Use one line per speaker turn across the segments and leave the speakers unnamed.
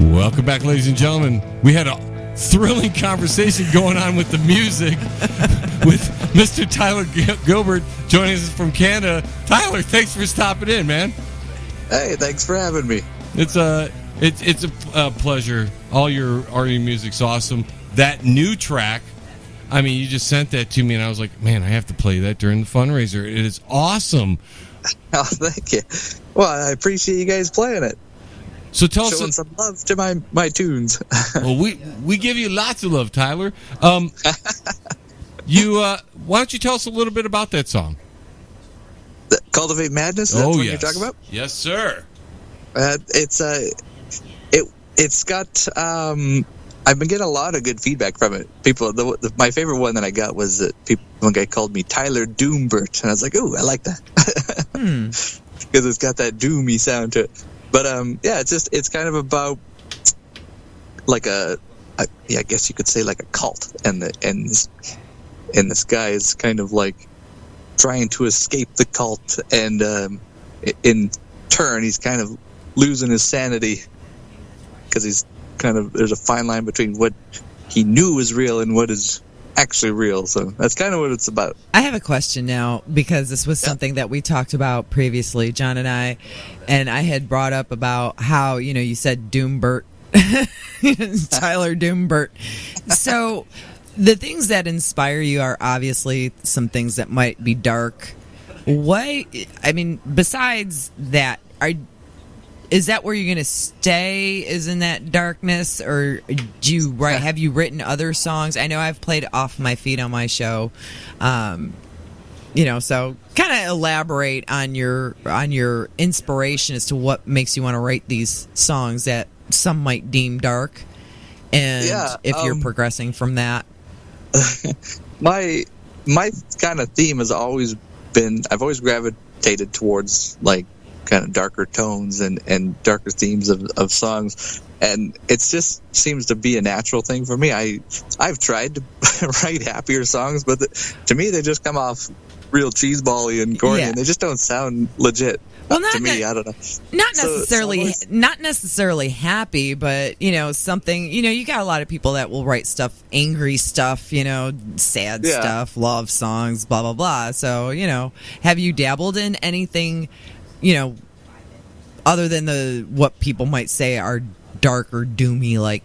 Welcome back, ladies and gentlemen. We had a thrilling conversation going on with the music with Mr. Tyler Gilbert joining us from Canada. Tyler, thanks for stopping in, man.
Hey, thanks for having me.
It's a pleasure. All your music's awesome. That new track, I mean, you just sent that to me, and I was like, man, I have to play that during the fundraiser. It is awesome.
Oh, thank you. Well, I appreciate you guys playing it.
So tell us
some love to my tunes.
Well, we give you lots of love, Tyler. Why don't you tell us a little bit about that song?
Cultivate Madness. That's what you're talking about.
Yes, sir.
It's got. I've been getting a lot of good feedback from it. People, my favorite one that I got was that one guy called me Tyler Doombert, and I was like, "Ooh, I like that," because it's got that doomy sound to it. But yeah, it's kind of about like I guess you could say like a cult, and this guy is kind of like trying to escape the cult, and in turn he's kind of losing his sanity because there's a fine line between what he knew was real and what is actually real. So that's kind of what it's about.
I have a question now, because this was something that we talked about previously, John and I had brought up about how, you said Doombert, Tyler Doombert. So the things that inspire you are obviously some things that might be dark. Besides that, is that where you're going to stay, is in that darkness, or have you written other songs? I know I've played Off My Feet on my show, so kind of elaborate on your inspiration as to what makes you want to write these songs that some might deem dark, and if you're progressing from that.
My kind of theme has always been, I've always gravitated towards like kind of darker tones and darker themes of songs, and it just seems to be a natural thing for me. I've tried to write happier songs, but to me they just come off real cheeseball-y and corny, and they just don't sound legit. Well, to me, I don't know.
Not necessarily happy, but something. You got a lot of people that will write stuff, angry stuff, sad stuff, love songs, blah blah blah. So have you dabbled in anything, other than what people might say are dark or doomy, like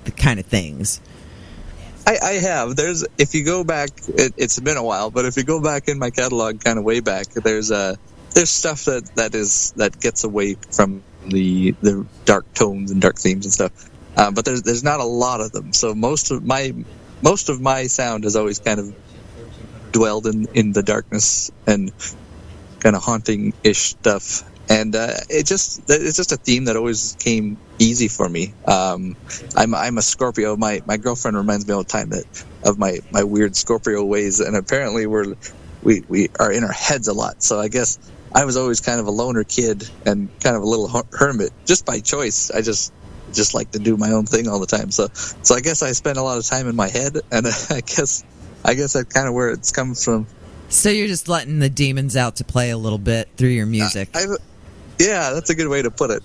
the kind of things?
I have. If you go back, it's been a while, but if you go back in my catalog, kind of way back, there's stuff that gets away from the dark tones and dark themes and stuff. But there's not a lot of them. So most of my sound has always kind of dwelled in the darkness and kind of haunting-ish stuff. And it's just a theme that always came easy for me. I'm a Scorpio. My girlfriend reminds me all the time of my weird Scorpio ways, and apparently we are in our heads a lot. So I guess I was always kind of a loner kid and kind of a little hermit, just by choice. I just like to do my own thing all the time. So I guess I spend a lot of time in my head, and I guess that's kind of where it's come from.
So you're just letting the demons out to play a little bit through your music.
Yeah, that's a good way to put it.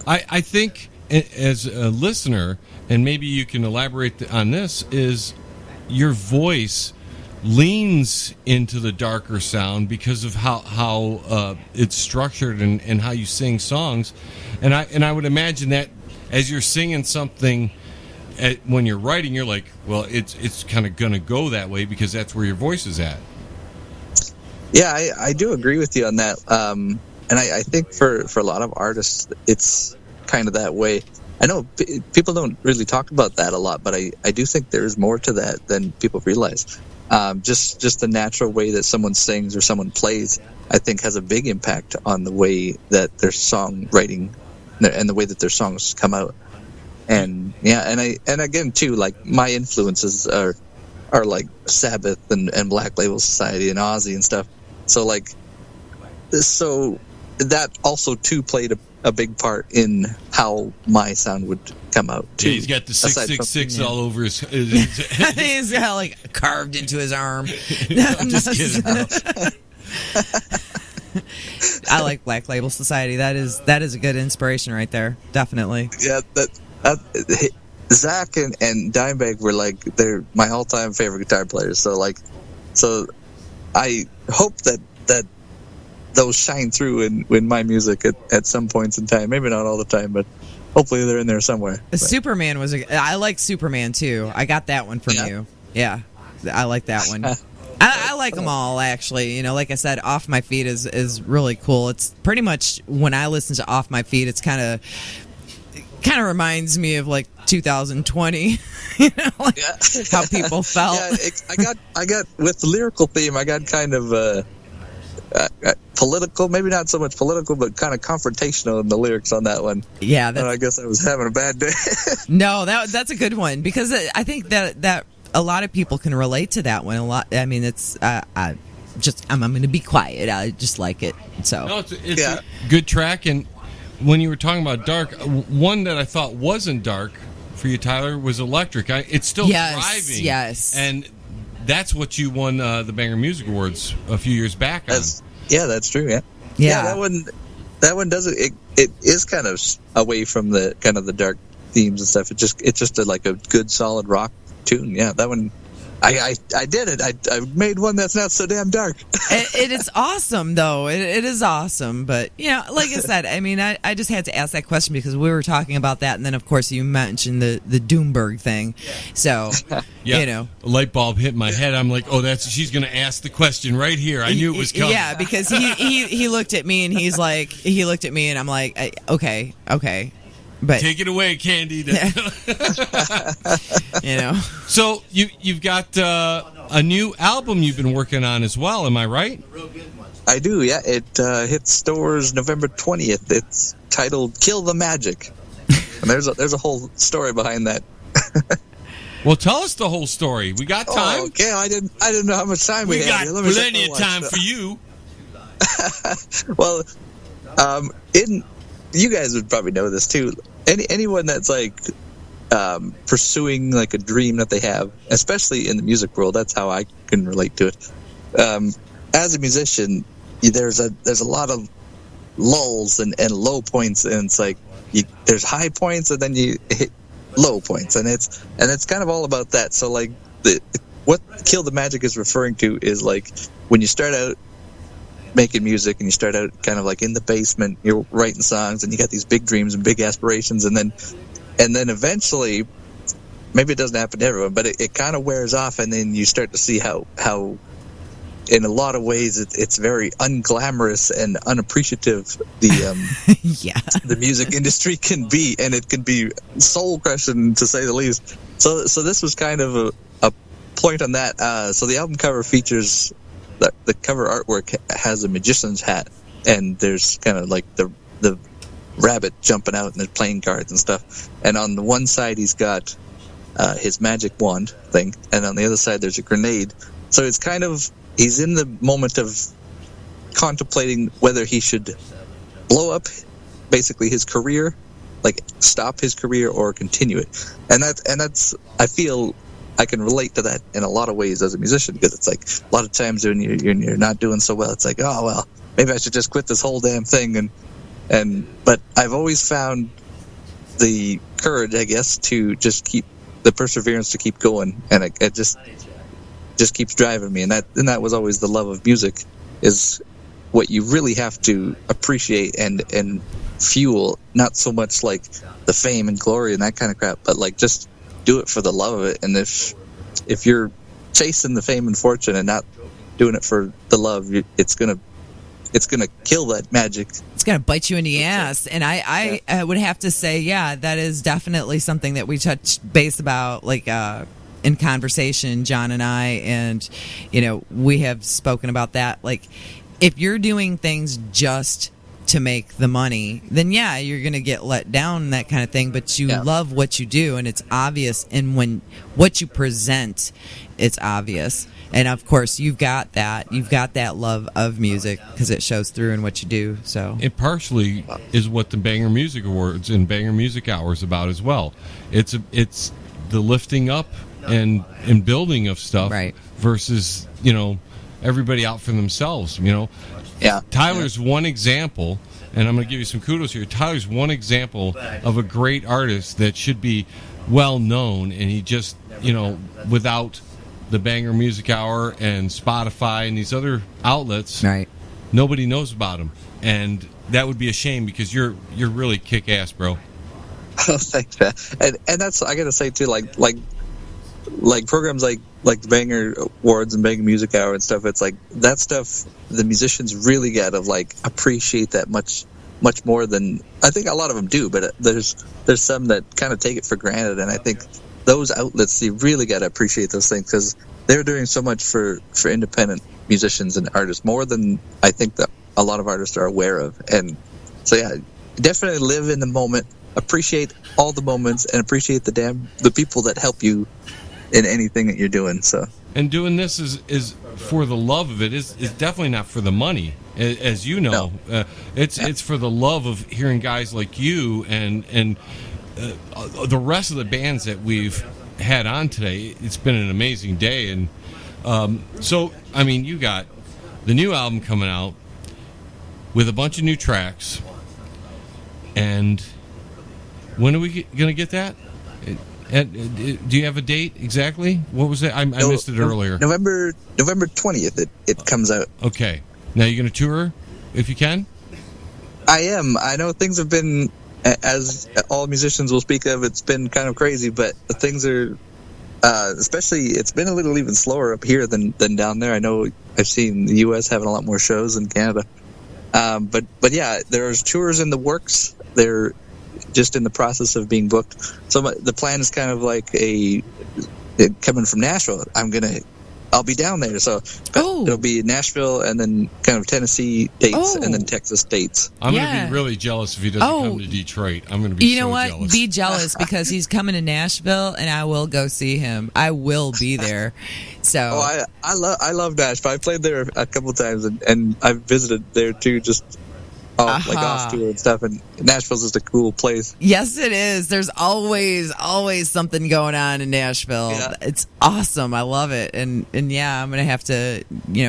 I think as a listener, and maybe you can elaborate on this, is your voice leans into the darker sound because of how it's structured and how you sing songs. And I would imagine that as you're singing something, when you're writing, you're like, well, it's kind of going to go that way because that's where your voice is at.
Yeah, I do agree with you on that. And I think for a lot of artists, it's kind of that way. I know people don't really talk about that a lot, but I do think there's more to that than people realize. Just the natural way that someone sings or someone plays, I think, has a big impact on the way that their songwriting and the way that their songs come out. And and again too, like my influences are like Sabbath and Black Label Society and Ozzy and stuff. So that also too played a big part in how my sound would come out too.
Yeah, he's got the 666 all over his
he's got like carved into his arm.
I'm just kidding.
I like Black Label Society. That is a good inspiration right there. Definitely.
Yeah, Zach and Dimebag were like they're my all-time favorite guitar players. So I hope that those shine through in my music at some points in time. Maybe not all the time, but hopefully they're in there somewhere.
Superman I like Superman too. I got that one from you. Yeah, I like that one. I like them all, actually. You know, like I said, Off My Feet is really cool. It's pretty much, when I listen to Off My Feet, it's kind of reminds me of like 2020. You know, like how people felt.
Yeah, I got with the lyrical theme, I got kind of political, maybe not so much political, but kind of confrontational in the lyrics on that one.
Yeah,
I guess I was having a bad day.
No, that's a good one, because I think that a lot of people can relate to that one a lot. I mean, it's I'm going to be quiet. I just like it. So
no, it's a good track. And when you were talking about dark, one that I thought wasn't dark for you, Tyler, was Electric. It's still thriving.
Yes,
and that's what you won the Banger Music Awards a few years back on.
That's true. Yeah. That one doesn't. It is kind of away from the kind of the dark themes and stuff. It's just like a good solid rock tune. Yeah, that one. I did it. I made one that's not so damn dark.
It's awesome, though. It is awesome. But, you know, like I said, I mean, I just had to ask that question because we were talking about that. And then, of course, you mentioned the Doomberg thing. So, you know.
A light bulb hit my head. I'm like, she's going to ask the question right here. I knew it was coming.
Yeah, because he looked at me and I'm like, okay. But
take it away, Candy.
You know.
So you've got a new album you've been working on as well. Am I right?
I do. Yeah, it hits stores November 20th. It's titled "Kill the Magic," and there's a whole story behind that.
Well, tell us the whole story. We got time.
Okay, I didn't know how much time we had.
We got plenty of time for you.
Well, you guys would probably know this too. Anyone that's like pursuing like a dream that they have, especially in the music world, that's how I can relate to it. As a musician, there's a lot of lulls and low points, and it's like there's high points and then you hit low points, and it's kind of all about that. So like what Kill the Magic is referring to is like when you start out making music and you start out kind of like in the basement, you're writing songs and you got these big dreams and big aspirations, and then eventually, maybe it doesn't happen to everyone, but it kind of wears off, and then you start to see how in a lot of ways it's very unglamorous and unappreciative the music industry can be, and it can be soul crushing to say the least. So this was kind of a point on that. So the album cover features the cover artwork has a magician's hat, and there's kind of like the rabbit jumping out and there's playing cards and stuff. And on the one side he's got his magic wand thing, and on the other side there's a grenade. So it's kind of, he's in the moment of contemplating whether he should blow up basically his career, like stop his career or continue it. And that's I feel I can relate to that in a lot of ways as a musician, because it's like a lot of times when you're not doing so well, it's like, oh well, maybe I should just quit this whole damn thing. But I've always found the courage, I guess, to just keep the perseverance to keep going, and it just keeps driving me. And that was always the love of music, is what you really have to appreciate and fuel, not so much like the fame and glory and that kind of crap, but like just do it for the love of it. And if you're chasing the fame and fortune and not doing it for the love, it's gonna kill that magic.
It's gonna bite you in the ass. And I would have to say, yeah, that is definitely something that we touched base about, like in conversation, John and I, and we have spoken about that. Like, if you're doing things just to make the money, then yeah, you're gonna get let down and that kind of thing. But you love what you do, and it's obvious. And when what you present, it's obvious. And of course, you've got that love of music, because it shows through in what you do. So
it partially is what the Banger Music Awards and Banger Music Hour is about as well. It's the lifting up and building of stuff,
right,
versus everybody out for themselves.
Yeah.
Tyler's one example, and I'm going to give you some kudos here. Tyler's one example of a great artist that should be well known, and he just, without the Banger Music Hour and Spotify and these other outlets,
Right.
nobody knows about him, and that would be a shame because you're really kick ass, bro.
Oh, thanks, man. And that's, I gotta say too, like programs like the Banger Awards and Banger Music Hour and stuff. It's like that stuff. The musicians really gotta appreciate that much more than I think a lot of them do. But there's some that kind of take it for granted, and I think those outlets, you really gotta appreciate those things because they're doing so much for independent musicians and artists, more than I think that a lot of artists are aware of. And so yeah, definitely live in the moment. Appreciate all the moments and appreciate the people that help you in anything that you're doing. So, and
doing this is for the love of it. Is definitely not for the money, as you know. No. It's for the love of hearing guys like you and the rest of the bands that we've had on today. It's been an amazing day, and so I mean, you got the new album coming out with a bunch of new tracks, and when are we going to get that? Do you have a date exactly? What was it? I missed it earlier.
November 20th. It comes out.
Okay. Now you're going to tour if you can?
I am. I know things have been, as all musicians will speak of, it's been kind of crazy, but things are, especially, it's been a little even slower up here than down there. I know I've seen the U.S. having a lot more shows than Canada. But yeah, there's tours in the works. They're just in the process of being booked. So the plan is kind of like coming from Nashville. I'll be down there. So it'll be Nashville and then kind of Tennessee dates and then Texas dates.
I'm going to be really jealous if he doesn't come to Detroit. I'm going to be jealous.
Be jealous because he's coming to Nashville and I will go see him. I will be there. So
I love Nashville. I played there a couple times and I've visited there too, just like off tour and stuff, and Nashville's just a cool place.
Yes, it is. There's always something going on in Nashville. Yeah. It's awesome. I love it. And yeah, I'm gonna have to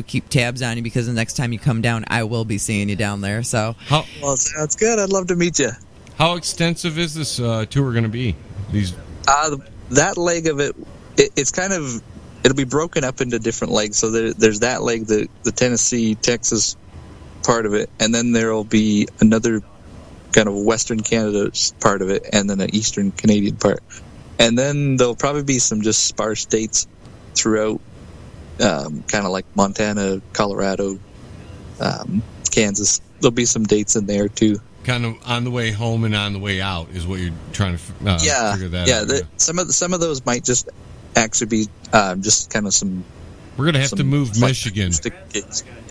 keep tabs on you because the next time you come down, I will be seeing you down there. So
well, sounds good. I'd love to meet you.
How extensive is this tour gonna be?
That leg of it's kind of, it'll be broken up into different legs. So there's that leg, the Tennessee, Texas part of it, and then there'll be another kind of Western Canada part of it, and then an Eastern Canadian part, and then there'll probably be some just sparse dates throughout, kind of like Montana, Colorado, Kansas. There'll be some dates in there too.
Kind of on the way home and on the way out is what you're trying to figure that out.
Yeah, some of those might just actually be just kind of some.
We're gonna have to move Michigan.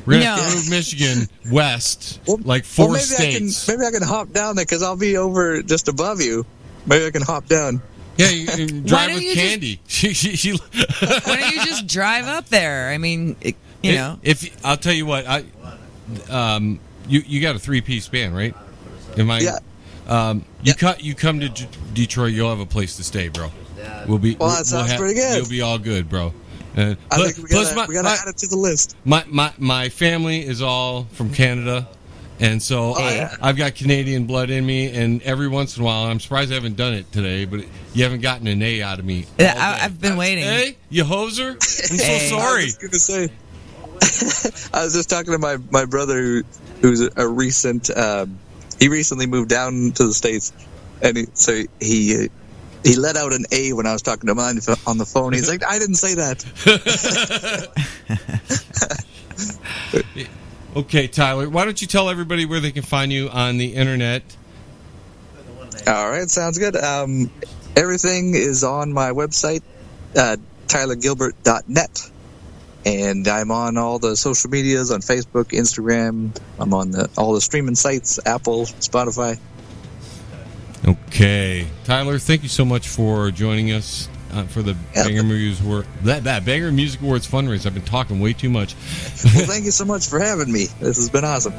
We're going to have to move Michigan west, like four states.
Maybe I can hop down there because I'll be over just above you. Maybe I can hop down.
Yeah, you can drive with Candy.
Why don't you just drive up there? I mean,
If I'll tell you what, you got a 3-piece band, right?
Yeah.
You come to Detroit, you'll have a place to stay, bro.
That sounds pretty good.
You'll be all good, bro.
I think we gotta add it to the list.
My family is all from Canada, and so I've got Canadian blood in me. And every once in a while, I'm surprised I haven't done it today, but you haven't gotten an A out of me.
I've been waiting.
Hey, you hoser! I'm so sorry.
I was gonna say. I was just talking to my brother who's a recent. He recently moved down to the States, and he let out an A when I was talking to him on the phone. He's like, I didn't say that.
Okay, Tyler, why don't you tell everybody where they can find you on the internet?
All right, sounds good. Everything is on my website, tylergilbert.net. And I'm on all the social medias, on Facebook, Instagram. I'm on all the streaming sites, Apple, Spotify.
Okay, Tyler, thank you so much for joining us for the Banger Music Awards. That Banger Music Awards fundraiser. I've been talking way too much.
Well, thank you so much for having me. This has been awesome.